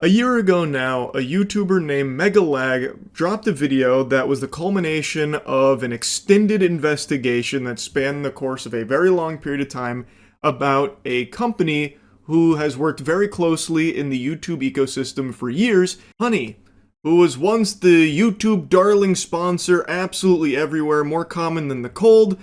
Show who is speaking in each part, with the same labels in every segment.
Speaker 1: A year ago now, a YouTuber named Megalag dropped a video that was the culmination of an extended investigation that spanned the course of a very long period of time about a company who has worked very closely in the YouTube ecosystem for years, Honey, who was once the YouTube darling sponsor absolutely everywhere, more common than the cold,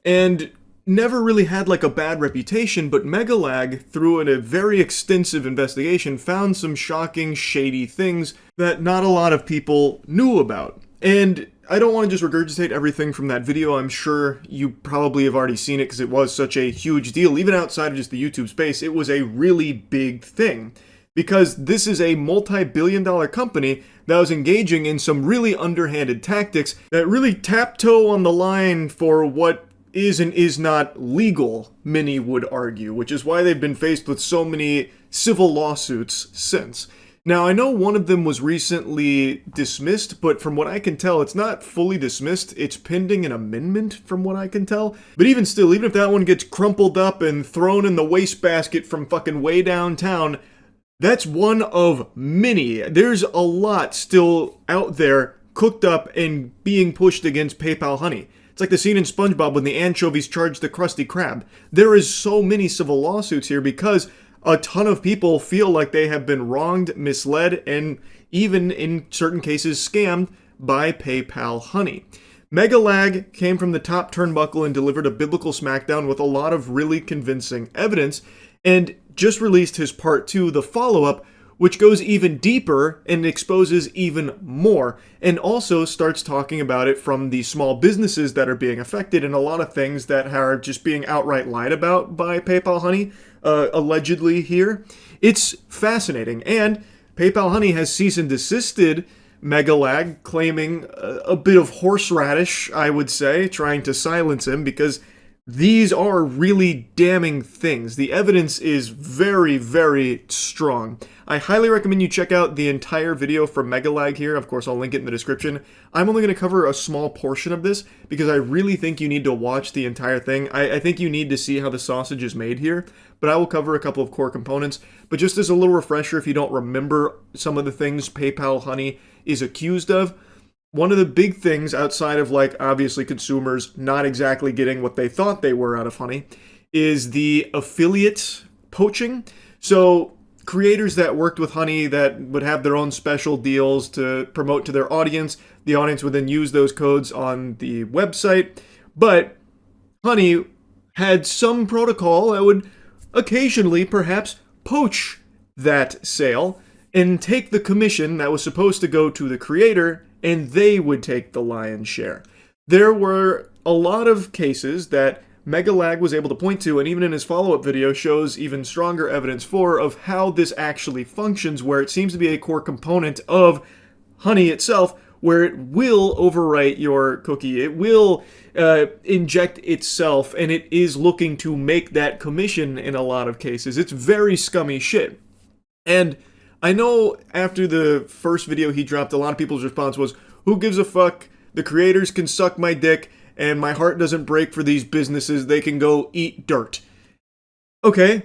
Speaker 1: and never really had like a bad reputation, but Megalag, through a very extensive investigation, found some shocking, shady things that not a lot of people knew about. And I don't want to just regurgitate everything from that video. I'm sure you probably have already seen it because it was such a huge deal. Even outside of just the YouTube space, it was a really big thing. Because this is a multi-billion-dollar company that was engaging in some really underhanded tactics that really tiptoe on the line for what is and is not legal, many would argue, which is why they've been faced with so many civil lawsuits since. Now, I know one of them was recently dismissed, but from what I can tell, it's not fully dismissed. It's pending an amendment, from what I can tell. But even still, even if that one gets crumpled up and thrown in the wastebasket from fucking way downtown, that's one of many. There's a lot still out there cooked up and being pushed against PayPal Honey. It's like the scene in SpongeBob when the anchovies charge the Krusty Krab. There is so many civil lawsuits here because a ton of people feel like they have been wronged, misled, and even in certain cases scammed by PayPal Honey. Megalag came from the top turnbuckle and delivered a biblical smackdown with a lot of really convincing evidence, and just released his part 2, the follow-up, which goes even deeper and exposes even more, and also starts talking about it from the small businesses that are being affected and a lot of things that are just being outright lied about by PayPal Honey, allegedly here. It's fascinating, and PayPal Honey has cease and desisted Megalag, claiming a bit of horseradish, I would say, trying to silence him because these are really damning things. The evidence is very, very strong. I highly recommend you check out the entire video from Megalag here. Of course, I'll link it in the description. I'm only going to cover a small portion of this because I really think you need to watch the entire thing. I think you need to see how the sausage is made here, but I will cover a couple of core components. But just as a little refresher, if you don't remember some of the things PayPal Honey is accused of, one of the big things outside of, like, obviously consumers not exactly getting what they thought they were out of Honey is the affiliate poaching. So creators that worked with Honey that would have their own special deals to promote to their audience, the audience would then use those codes on the website. But Honey had some protocol that would occasionally perhaps poach that sale and take the commission that was supposed to go to the creator, and they would take the lion's share. There were a lot of cases that Megalag was able to point to, and even in his follow-up video shows even stronger evidence for, of how this actually functions, where it seems to be a core component of Honey itself, where it will overwrite your cookie, it will inject itself, and it is looking to make that commission in a lot of cases. It's very scummy shit. And I know after the first video he dropped, a lot of people's response was, who gives a fuck? The creators can suck my dick, and my heart doesn't break for these businesses. They can go eat dirt. Okay,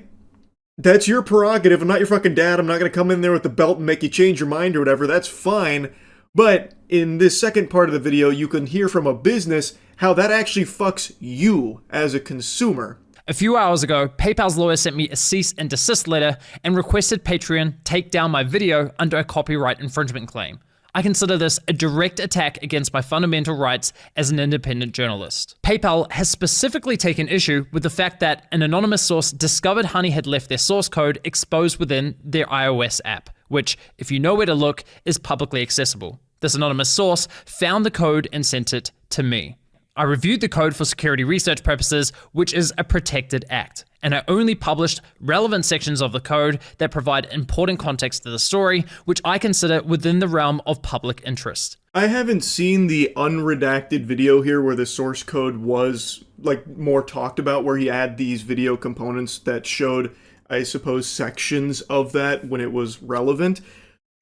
Speaker 1: that's your prerogative. I'm not your fucking dad. I'm not going to come in there with the belt and make you change your mind or whatever. That's fine. But in this second part of the video, you can hear from a business how that actually fucks you as a consumer.
Speaker 2: A few hours ago, PayPal's lawyer sent me a cease and desist letter and requested Patreon take down my video under a copyright infringement claim. I consider this a direct attack against my fundamental rights as an independent journalist. PayPal has specifically taken issue with the fact that an anonymous source discovered Honey had left their source code exposed within their iOS app, which, if you know where to look, is publicly accessible. This anonymous source found the code and sent it to me. I reviewed the code for security research purposes, which is a protected act, and I only published relevant sections of the code that provide important context to the story, which I consider within the realm of public interest.
Speaker 1: I haven't seen the unredacted video here where the source code was, like, more talked about, where he had these video components that showed, I suppose, sections of that when it was relevant.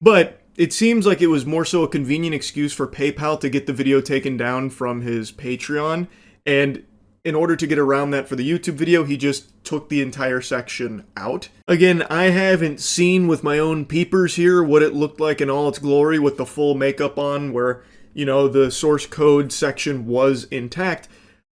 Speaker 1: But it seems like it was more so a convenient excuse for PayPal to get the video taken down from his Patreon, and in order to get around that for the YouTube video, he just took the entire section out. Again, I haven't seen with my own peepers here what it looked like in all its glory with the full makeup on where, you know, the source code section was intact.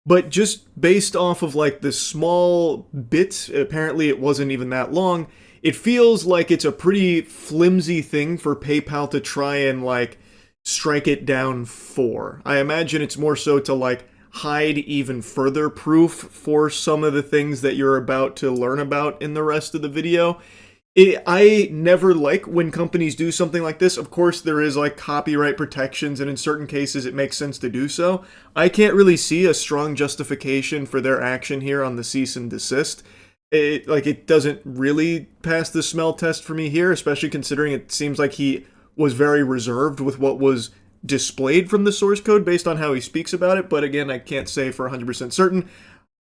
Speaker 1: But just based off of like the small bits, apparently it wasn't even that long, it feels like it's a pretty flimsy thing for PayPal to try and like strike it down for. I imagine it's more so to like hide even further proof for some of the things that you're about to learn about in the rest of the video. I never like when companies do something like this. Of course, there is like copyright protections, and in certain cases it makes sense to do so. I can't really see a strong justification for their action here on the cease and desist. It doesn't really pass the smell test for me here, especially considering it seems like he was very reserved with what was displayed from the source code based on how he speaks about it. But again, I can't say for 100% certain.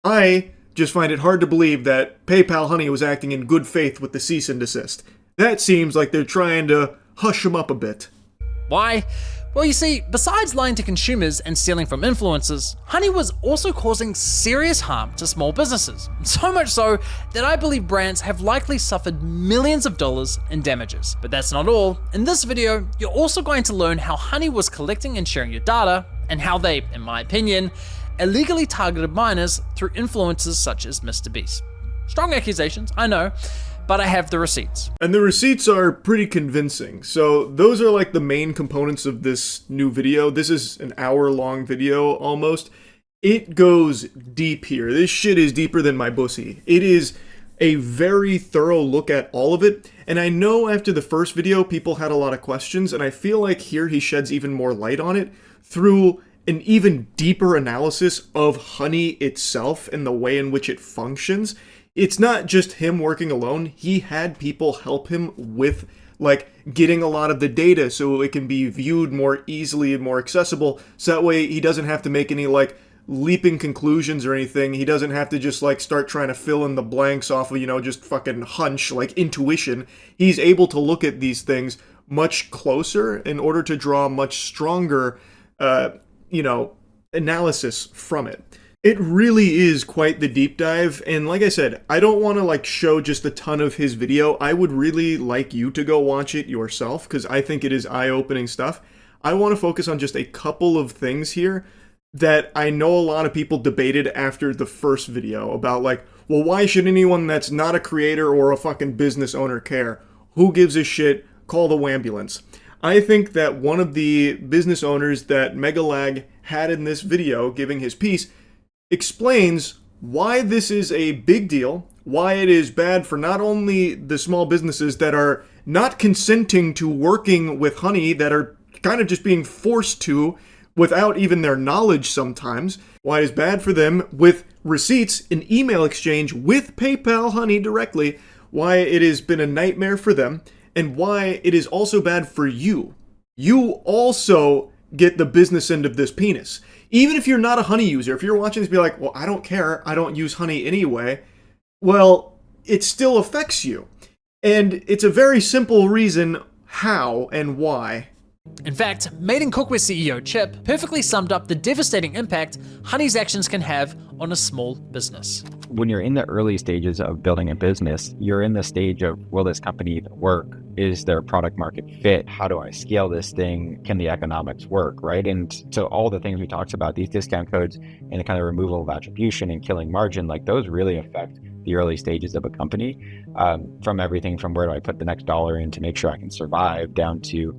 Speaker 1: I just find it hard to believe that PayPal Honey was acting in good faith with the cease and desist. That seems like they're trying to hush him up a bit.
Speaker 2: Why? Well, you see, besides lying to consumers and stealing from influencers, Honey was also causing serious harm to small businesses. So much so that I believe brands have likely suffered millions of dollars in damages. But that's not all. In this video, you're also going to learn how Honey was collecting and sharing your data, and how they, in my opinion, illegally targeted minors through influencers such as Mr. Beast. Strong accusations, I know, but I have the receipts.
Speaker 1: And the receipts are pretty convincing. So those are like the main components of this new video. This is an hour-long video almost. It goes deep here. This shit is deeper than my pussy. It is a very thorough look at all of it. And I know after the first video, people had a lot of questions, and I feel like here he sheds even more light on it through an even deeper analysis of Honey itself and the way in which it functions. It's not just him working alone. He had people help him with like getting a lot of the data so it can be viewed more easily and more accessible. So that way he doesn't have to make any like leaping conclusions or anything. He doesn't have to just like start trying to fill in the blanks off of, you know, just fucking hunch, like intuition. He's able to look at these things much closer in order to draw much stronger analysis from it. It really is quite the deep dive, and like I said, I don't want to like show just a ton of his video. I would really like you to go watch it yourself, because I think it is eye-opening stuff. I want to focus on just a couple of things here that I know a lot of people debated after the first video about like, well, why should anyone that's not a creator or a fucking business owner care? Who gives a shit? Call the wambulance. I think that one of the business owners that Megalag had in this video giving his piece explains why this is a big deal, why it is bad for not only the small businesses that are not consenting to working with Honey, that are kind of just being forced to without even their knowledge sometimes, why it is bad for them with receipts and email exchange with PayPal Honey directly, why it has been a nightmare for them, and why it is also bad for you. You also get the business end of this penis. Even if you're not a Honey user, if you're watching this be like, well, I don't care, I don't use Honey anyway, well, it still affects you. And it's a very simple reason how and why.
Speaker 2: In fact, Made in Cookware CEO Chip perfectly summed up the devastating impact Honey's actions can have on a small business.
Speaker 3: When you're in the early stages of building a business, you're in the stage of, will this company even work? Is there product market fit? How do I scale this thing? Can the economics work, right? And so all the things we talked about, these discount codes and the kind of removal of attribution and killing margin, like those really affect the early stages of a company, from everything from where do I put the next dollar in to make sure I can survive, down to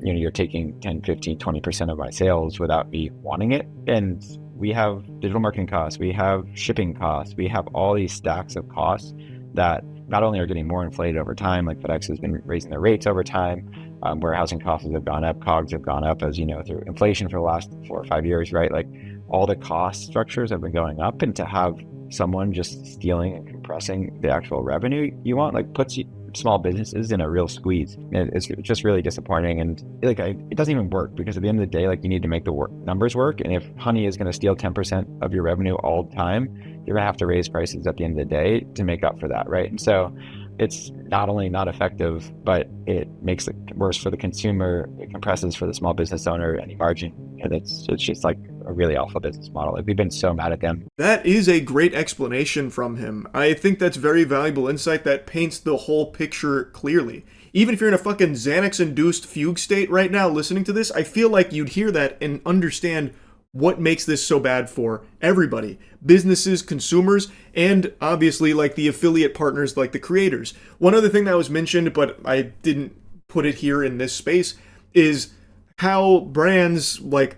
Speaker 3: you're taking 10, 15, 20% of my sales without me wanting it. And we have digital marketing costs, we have shipping costs, we have all these stacks of costs that not only are getting more inflated over time, like FedEx has been raising their rates over time, warehousing costs have gone up, COGS have gone up, as you know, through inflation for the last 4 or 5 years, right? Like all the cost structures have been going up, and to have someone just stealing and compressing the actual revenue you want, like puts small businesses in a real squeeze. It's just really disappointing, and it doesn't even work, because at the end of the day, like you need to make the numbers work. And if Honey is going to steal 10% of your revenue all the time, you're going to have to raise prices at the end of the day to make up for that, right? And so it's not only not effective, but it makes it worse for the consumer. It compresses for the small business owner any margin, and it's just like a really awful business model. Like, we've been so mad at them.
Speaker 1: That is a great explanation from him. I think that's very valuable insight that paints the whole picture clearly. Even if you're in a fucking Xanax-induced fugue state right now listening to this, I feel like you'd hear that and understand what makes this so bad for everybody. Businesses, consumers, and obviously like the affiliate partners like the creators. One other thing that was mentioned, but I didn't put it here in this space, is how brands, like,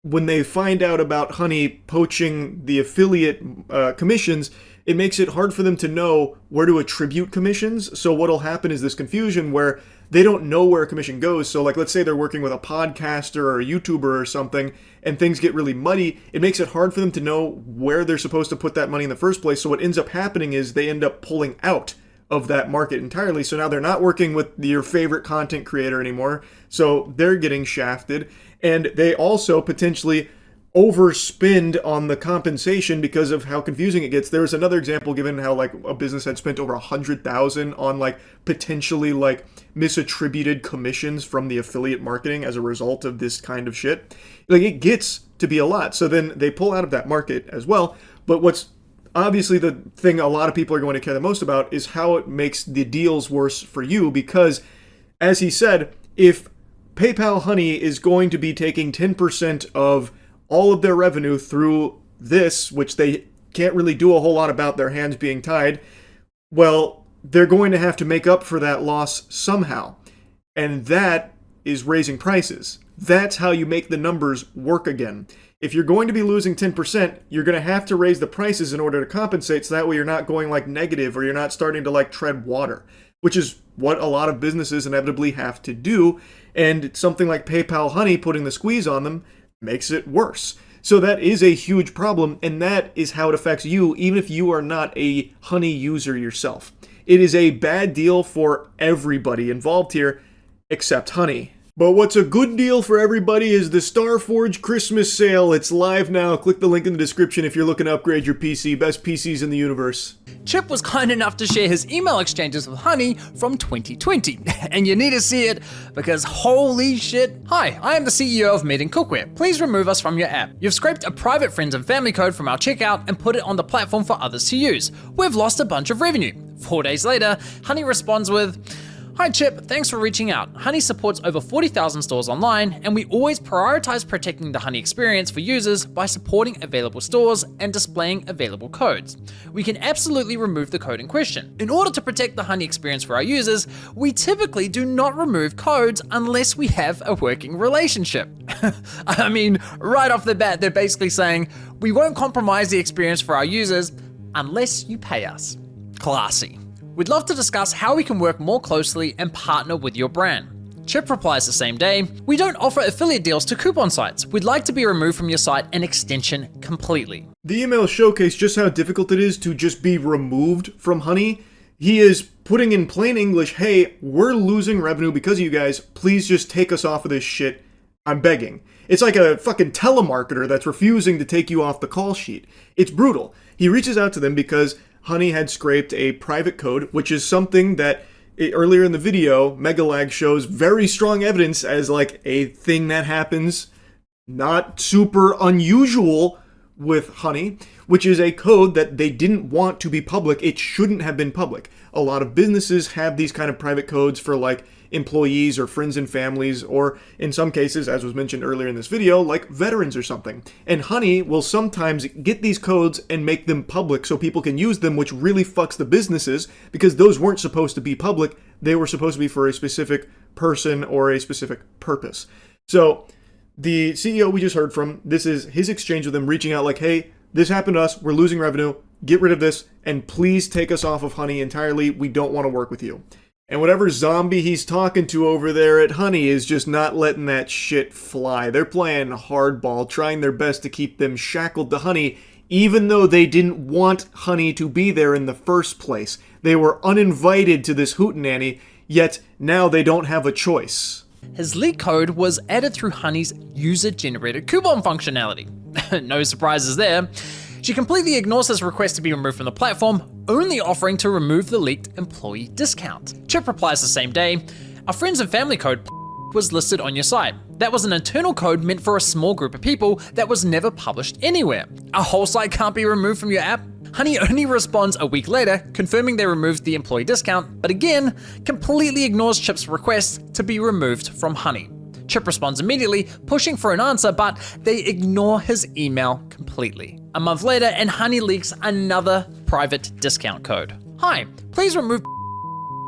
Speaker 1: when they find out about Honey poaching the affiliate commissions, it makes it hard for them to know where to attribute commissions. So what'll happen is this confusion where they don't know where a commission goes. So like, let's say they're working with a podcaster or a YouTuber or something, and things get really muddy. It makes it hard for them to know where they're supposed to put that money in the first place. So what ends up happening is they end up pulling out of that market entirely. So now they're not working with your favorite content creator anymore. So they're getting shafted. And they also potentially overspend on the compensation because of how confusing it gets. There was another example given how like a business had spent over $100,000 on like potentially like misattributed commissions from the affiliate marketing as a result of this kind of shit. Like, it gets to be a lot. So then they pull out of that market as well. But what's obviously the thing a lot of people are going to care the most about is how it makes the deals worse for you, because as he said, if PayPal Honey is going to be taking 10% of all of their revenue through this, which they can't really do a whole lot about, their hands being tied, well, they're going to have to make up for that loss somehow. And that is raising prices. That's how you make the numbers work again. If you're going to be losing 10%, you're going to have to raise the prices in order to compensate, so that way you're not going like negative, or you're not starting to like tread water, which is what a lot of businesses inevitably have to do. And something like PayPal Honey putting the squeeze on them makes it worse. So that is a huge problem, and that is how it affects you, even if you are not a Honey user yourself. It is a bad deal for everybody involved here, except Honey. But what's a good deal for everybody is the Starforge Christmas sale. It's live now. Click the link in the description if you're looking to upgrade your PC. Best PCs in the universe.
Speaker 2: Chip was kind enough to share his email exchanges with Honey from 2020. And you need to see it because holy shit. Hi, I am the CEO of Meeting Cookware. Please remove us from your app. You've scraped a private friends and family code from our checkout and put it on the platform for others to use. We've lost a bunch of revenue. 4 days later, Honey responds with, "Hi Chip, thanks for reaching out. Honey supports over 40,000 stores online, and we always prioritize protecting the Honey experience for users by supporting available stores and displaying available codes. We can absolutely remove the code in question. In order to protect the Honey experience for our users, we typically do not remove codes unless we have a working relationship." I mean, right off the bat, they're basically saying, we won't compromise the experience for our users unless you pay us. Classy. We'd love to discuss how we can work more closely and partner with your brand. Chip replies the same day, "We don't offer affiliate deals to coupon sites. We'd like to be removed from your site and extension completely."
Speaker 1: The email showcased just how difficult it is to just be removed from Honey. He is putting in plain English, hey, we're losing revenue because of you guys. Please just take us off of this shit. I'm begging. It's like a fucking telemarketer that's refusing to take you off the call sheet. It's brutal. He reaches out to them because Honey had scraped a private code, which is something that earlier in the video, Megalag shows very strong evidence as like a thing that happens, not super unusual with Honey, which is a code that they didn't want to be public. It shouldn't have been public. A lot of businesses have these kind of private codes for like employees or friends and families, or in some cases, as was mentioned earlier in this video, like veterans or something. And Honey will sometimes get these codes and make them public so people can use them, which really fucks the businesses because those weren't supposed to be public. They were supposed to be for a specific person or a specific purpose. So the CEO we just heard from, this is his exchange with them, reaching out like, hey, this happened to us. We're losing revenue. Get rid of this and please take us off of Honey entirely. We don't want to work with you. And whatever zombie he's talking to over there at Honey is just not letting that shit fly. They're playing hardball, trying their best to keep them shackled to Honey, even though they didn't want Honey to be there in the first place. They were uninvited to this hootenanny, yet now they don't have a choice.
Speaker 2: His leak code was added through Honey's user-generated coupon functionality. No surprises there. She completely ignores his request to be removed from the platform, only offering to remove the leaked employee discount. Chip replies the same day, "Our friends and family code was listed on your site. That was an internal code meant for a small group of people that was never published anywhere. A whole site can't be removed from your app? Honey only responds a week later, confirming they removed the employee discount, but again, completely ignores Chip's request to be removed from Honey. Chip responds immediately, pushing for an answer, but they ignore his email completely. A month later, and Honey leaks another private discount code. Hi, please remove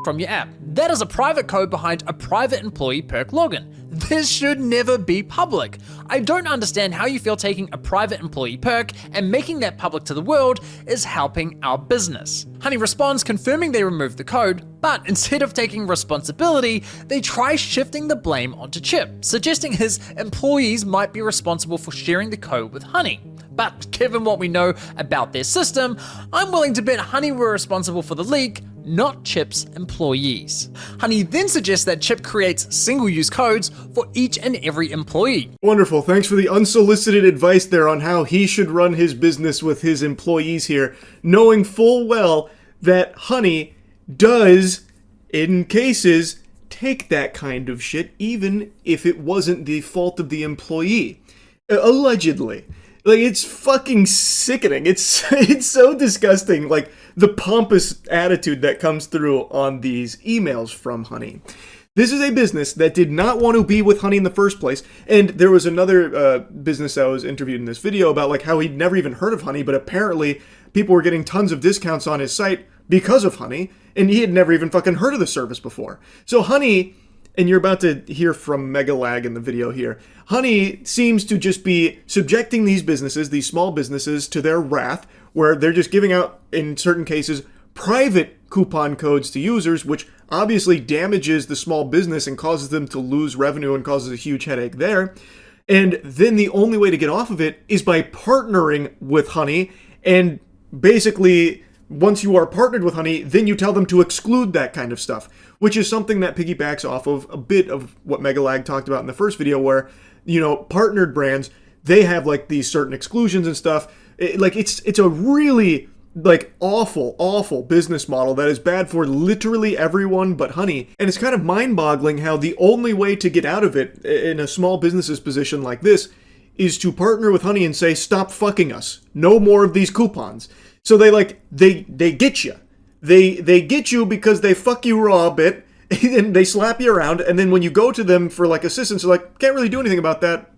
Speaker 2: from your app. That is a private code behind a private employee perk login. This should never be public. I don't understand how you feel taking a private employee perk and making that public to the world is helping our business. Honey responds confirming they removed the code, but instead of taking responsibility, they try shifting the blame onto Chip, suggesting his employees might be responsible for sharing the code with Honey. But given what we know about their system, I'm willing to bet Honey were responsible for the leak, not Chip's employees. Honey then suggests that Chip creates single-use codes for each and every employee.
Speaker 1: Wonderful. Thanks for the unsolicited advice there on how he should run his business with his employees here, knowing full well that Honey does, in cases, take that kind of shit, even if it wasn't the fault of the employee. Allegedly. Like, it's fucking sickening. It's so disgusting, like, the pompous attitude that comes through on these emails from Honey. This is a business that did not want to be with Honey in the first place, and there was another business that was interviewed in this video about, like, how he'd never even heard of Honey, but apparently people were getting tons of discounts on his site because of Honey, and he had never even fucking heard of the service before. So Honey, and you're about to hear from Megalag in the video here, Honey seems to just be subjecting these businesses, these small businesses, to their wrath, where they're just giving out, in certain cases, private coupon codes to users, which obviously damages the small business and causes them to lose revenue and causes a huge headache there. And then the only way to get off of it is by partnering with Honey, and basically, once you are partnered with Honey, then you tell them to exclude that kind of stuff, which is something that piggybacks off of a bit of what Megalag talked about in the first video, where, you know, partnered brands, they have like these certain exclusions and stuff. It's a really like awful business model that is bad for literally everyone but Honey. And it's kind of mind-boggling how the only way to get out of it in a small business's position like this is to partner with Honey and say, stop fucking us. No more of these coupons. So they get you. They get you because they fuck you raw a bit, and they slap you around, and then when you go to them for like assistance, they're like, can't really do anything about that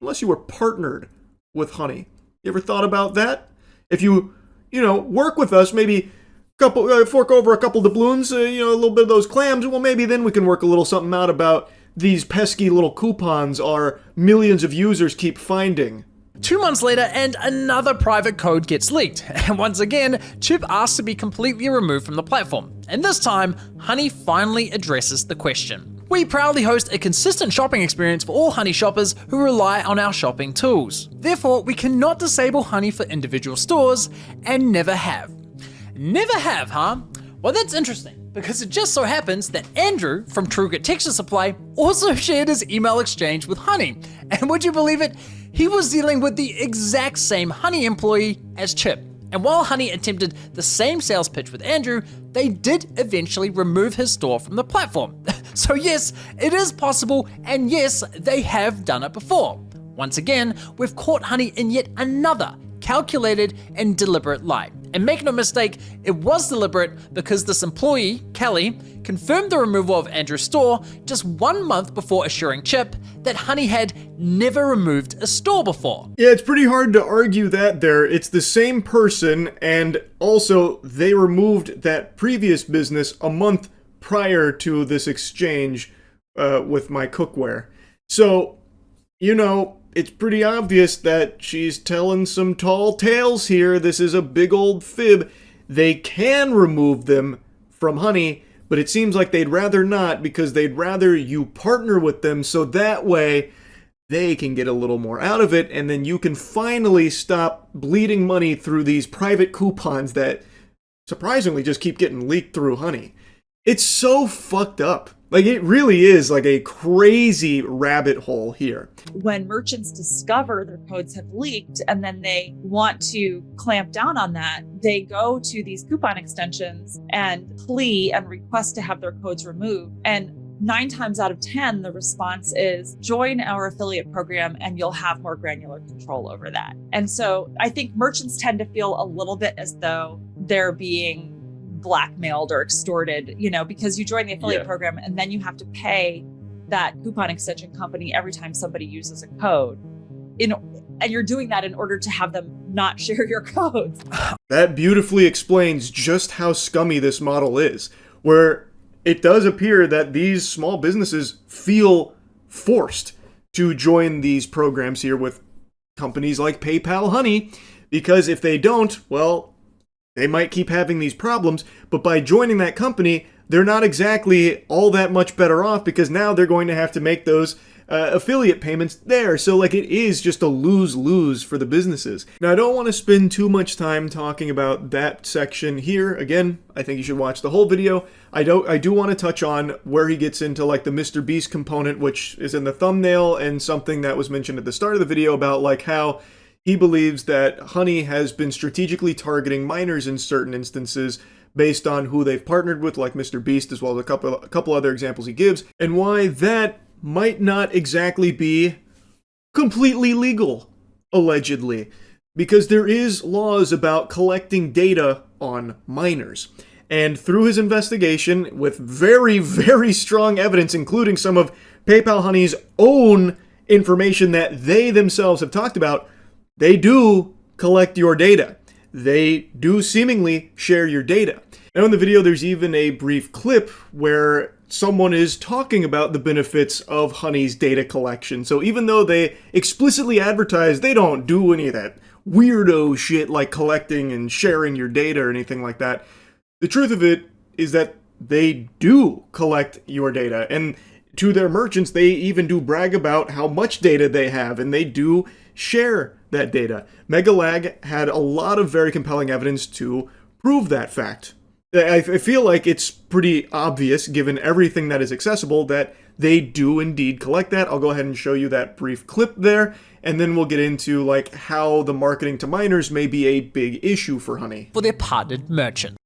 Speaker 1: unless you were partnered with Honey. You ever thought about that? If you work with us, maybe fork over a couple doubloons, a little bit of those clams, well, maybe then we can work a little something out about these pesky little coupons our millions of users keep finding.
Speaker 2: 2 months later, and another private code gets leaked. And once again, Chip asks to be completely removed from the platform. And this time, Honey finally addresses the question. We proudly host a consistent shopping experience for all Honey shoppers who rely on our shopping tools. Therefore, we cannot disable Honey for individual stores, and never have. Never have, huh? Well, that's interesting, because it just so happens that Andrew from TrueGrit Texture Supply also shared his email exchange with Honey. And would you believe it? He was dealing with the exact same Honey employee as Chip. And while Honey attempted the same sales pitch with Andrew, they did eventually remove his store from the platform. So yes, it is possible, and yes, they have done it before. Once again, we've caught Honey in yet another calculated and deliberate lie. And make no mistake, it was deliberate, because this employee, Kelly, confirmed the removal of Andrew's store just 1 month before assuring Chip that Honey had never removed a store before.
Speaker 1: Yeah, it's pretty hard to argue that there. It's the same person, and also they removed that previous business a month prior to this exchange with my cookware. So, it's pretty obvious that she's telling some tall tales here. This is a big old fib. They can remove them from Honey, but it seems like they'd rather not, because they'd rather you partner with them so that way they can get a little more out of it, and then you can finally stop bleeding money through these private coupons that surprisingly just keep getting leaked through Honey. It's so fucked up. Like, it really is like a crazy rabbit hole here.
Speaker 4: When merchants discover their codes have leaked and then they want to clamp down on that, they go to these coupon extensions and plea and request to have their codes removed. And 9 times out of 10, the response is join our affiliate program and you'll have more granular control over that. And so I think merchants tend to feel a little bit as though they're being blackmailed or extorted, because you join the affiliate program and then you have to pay that coupon extension company every time somebody uses a code. And you're doing that in order to have them not share your codes.
Speaker 1: That beautifully explains just how scummy this model is, where it does appear that these small businesses feel forced to join these programs here with companies like PayPal Honey, because if they don't, well, they might keep having these problems, but by joining that company, they're not exactly all that much better off, because now they're going to have to make those affiliate payments there. So it is just a lose-lose for the businesses. Now, I don't want to spend too much time talking about that section here. Again, I think you should watch the whole video. I do want to touch on where he gets into the Mr. Beast component, which is in the thumbnail, and something that was mentioned at the start of the video about how he believes that Honey has been strategically targeting minors in certain instances based on who they've partnered with, like Mr. Beast, as well as a couple other examples he gives, and why that might not exactly be completely legal, allegedly, because there is laws about collecting data on minors. And through his investigation, with very, very strong evidence, including some of PayPal Honey's own information that they themselves have talked about, they do collect your data. They do seemingly share your data. Now in the video, there's even a brief clip where someone is talking about the benefits of Honey's data collection. So even though they explicitly advertise they don't do any of that weirdo shit like collecting and sharing your data or anything like that, the truth of it is that they do collect your data. And to their merchants, they even do brag about how much data they have, and they do share that data. Megalag had a lot of very compelling evidence to prove that fact. I feel like it's pretty obvious, given everything that is accessible, that they do indeed collect that. I'll go ahead and show you that brief clip there, and then we'll get into how the marketing to minors may be a big issue for Honey.
Speaker 2: For their partnered merchants.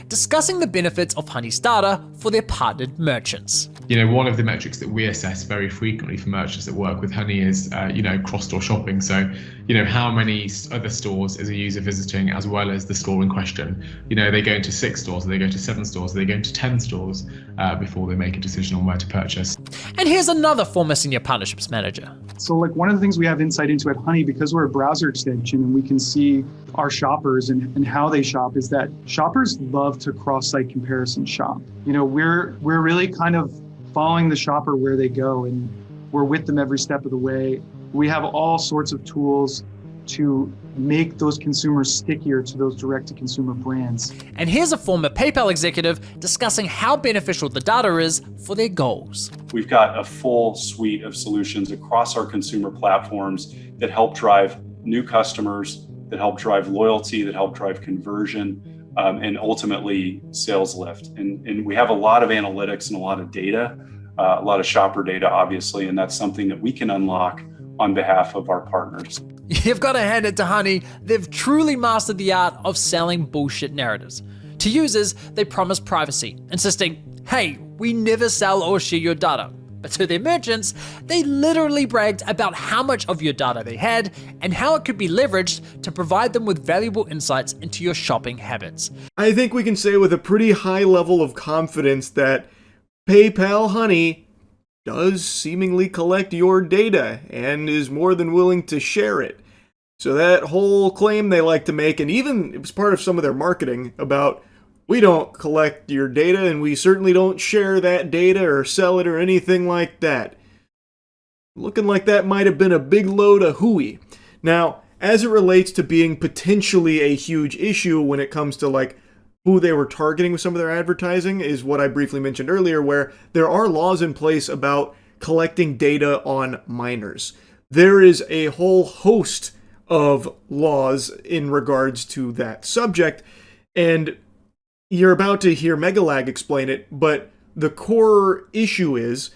Speaker 2: Discussing the benefits of Honey's data for their partnered merchants.
Speaker 5: One of the metrics that we assess very frequently for merchants that work with Honey is, cross-store shopping. So, how many other stores is a user visiting as well as the store in question? Are they going to 6 stores? Are they going to 7 stores? Are they going to 10 stores before they make a decision on where to purchase?
Speaker 2: And here's another former senior partnerships manager.
Speaker 6: So one of the things we have insight into at Honey, because we're a browser extension and we can see our shoppers and how they shop, is that shoppers love to cross-site comparison shop. We're really kind of following the shopper where they go, and we're with them every step of the way. We have all sorts of tools to make those consumers stickier to those direct-to-consumer brands.
Speaker 2: And here's a former PayPal executive discussing how beneficial the data is for their goals.
Speaker 7: We've got a full suite of solutions across our consumer platforms that help drive new customers, that help drive loyalty, that help drive conversion, and ultimately sales lift. And we have a lot of analytics and a lot of data, a lot of shopper data, obviously, and that's something that we can unlock on behalf of our partners.
Speaker 2: You've got to hand it to Honey. They've truly mastered the art of selling bullshit narratives. To users, they promise privacy, insisting, hey, we never sell or share your data. But to their merchants, they literally bragged about how much of your data they had and how it could be leveraged to provide them with valuable insights into your shopping habits.
Speaker 1: I think we can say with a pretty high level of confidence that PayPal Honey does seemingly collect your data and is more than willing to share it. So that whole claim they like to make, and even it was part of some of their marketing about, we don't collect your data and we certainly don't share that data or sell it or anything like that. Looking like that might have been a big load of hooey. Now, as it relates to being potentially a huge issue when it comes to who they were targeting with some of their advertising, is what I briefly mentioned earlier, where there are laws in place about collecting data on minors. There is a whole host of laws in regards to that subject, and you're about to hear Megalag explain it, but the core issue is,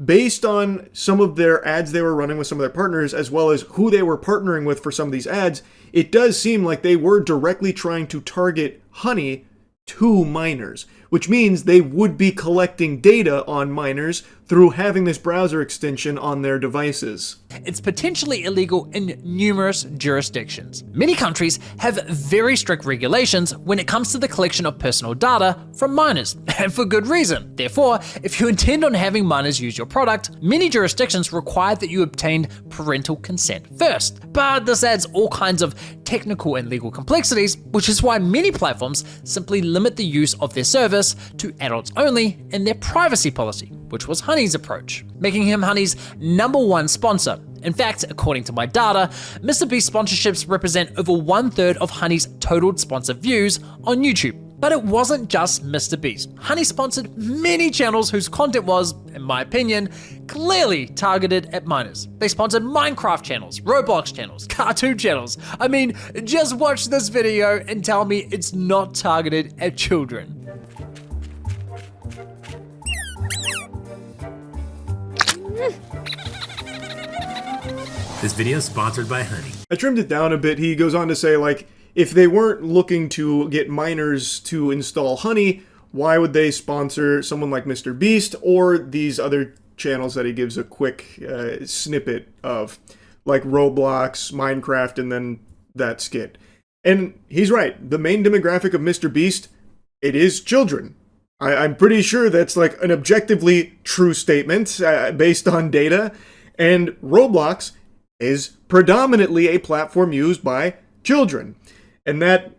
Speaker 1: based on some of their ads they were running with some of their partners, as well as who they were partnering with for some of these ads, it does seem like they were directly trying to target Honey to minors, which means they would be collecting data on minors through having this browser extension on their devices.
Speaker 2: It's potentially illegal in numerous jurisdictions. Many countries have very strict regulations when it comes to the collection of personal data from minors, and for good reason. Therefore, if you intend on having minors use your product, many jurisdictions require that you obtain parental consent first. But this adds all kinds of technical and legal complexities, which is why many platforms simply limit the use of their service to adults only in their privacy policy, which was Honey's approach, making him Honey's #1 sponsor. In fact, according to my data, MrBeast sponsorships represent over 1/3 of Honey's total sponsor views on YouTube. But it wasn't just MrBeast. Honey sponsored many channels whose content was, in my opinion, clearly targeted at minors. They sponsored Minecraft channels, Roblox channels, cartoon channels. I mean, just watch this video and tell me it's not targeted at children.
Speaker 8: This video is sponsored by Honey.
Speaker 1: I trimmed it down a bit. He goes on to say, like, if they weren't looking to get minors to install Honey, why would they sponsor someone like MrBeast or these other channels that he gives a quick snippet of, like Roblox, Minecraft, and then that skit? And he's right. The main demographic of MrBeast, it is children. I'm pretty sure that's like an objectively true statement based on data. And Roblox is predominantly a platform used by children. And that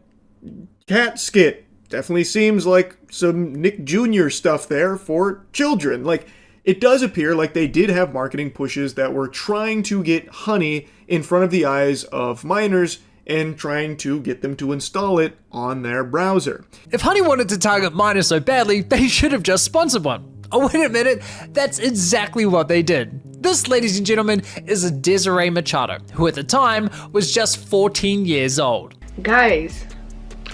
Speaker 1: cat skit definitely seems like some Nick Jr. stuff there for children. Like, it does appear like they did have marketing pushes that were trying to get Honey in front of the eyes of minors and trying to get them to install it on their browser.
Speaker 2: If Honey wanted to target minors so badly, they should have just sponsored one. Oh, wait a minute, that's exactly what they did. This, ladies and gentlemen, is Desiree Machado, who at the time was just 14 years old.
Speaker 9: Guys,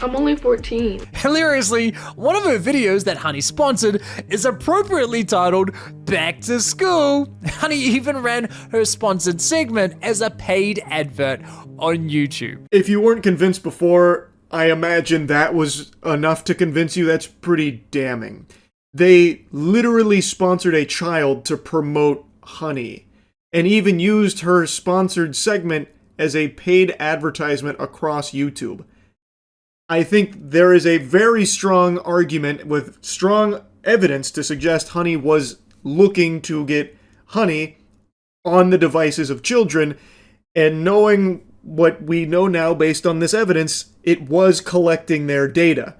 Speaker 9: I'm only 14.
Speaker 2: Hilariously, one of her videos that Honey sponsored is appropriately titled Back to School. Honey even ran her sponsored segment as a paid advert on YouTube.
Speaker 1: If you weren't convinced before, I imagine that was enough to convince you. That's pretty damning. They literally sponsored a child to promote Honey, and even used her sponsored segment as a paid advertisement across YouTube. I think there is a very strong argument with strong evidence to suggest Honey was looking to get Honey on the devices of children, and knowing what we know now based on this evidence, it was collecting their data,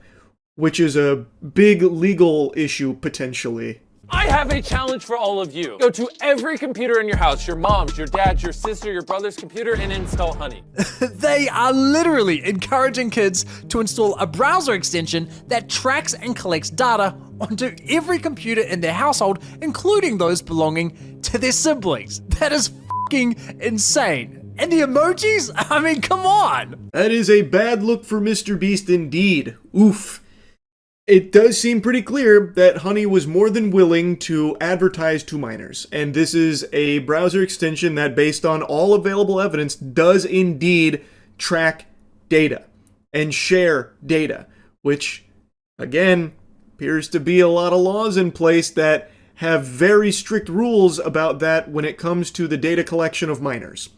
Speaker 1: which is a big legal issue potentially.
Speaker 10: I have a challenge for all of you. Go to every computer in your house, your mom's, your dad's, your sister, your brother's computer, and install Honey.
Speaker 2: They are literally encouraging kids to install a browser extension that tracks and collects data onto every computer in their household, including those belonging to their siblings. That is fucking insane. And the emojis? I mean, come on.
Speaker 1: That is a bad look for MrBeast indeed. Oof. It does seem pretty clear that Honey was more than willing to advertise to minors, and this is a browser extension that, based on all available evidence, does indeed track data and share data, which, again, appears to be a lot of laws in place that have very strict rules about that when it comes to the data collection of minors.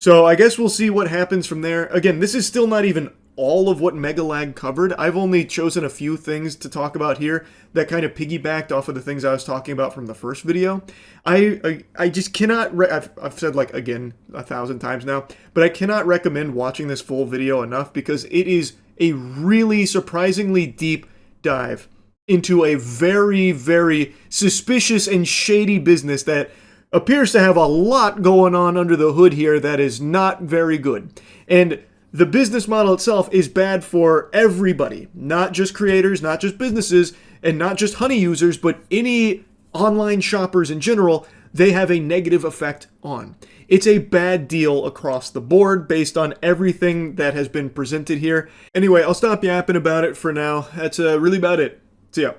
Speaker 1: So I guess we'll see what happens from there. Again, this is still not even all of what Megalag covered. I've only chosen a few things to talk about here that kind of piggybacked off of the things I was talking about from the first video. I just cannot, I've said like again 1,000 times now, but I cannot recommend watching this full video enough because it is a really surprisingly deep dive into a very, very suspicious and shady business that appears to have a lot going on under the hood here that is not very good. And the business model itself is bad for everybody, not just creators, not just businesses, and not just Honey users, but any online shoppers in general. They have a negative effect on. It's a bad deal across the board based on everything that has been presented here. Anyway, I'll stop yapping about it for now. That's really about it. See ya.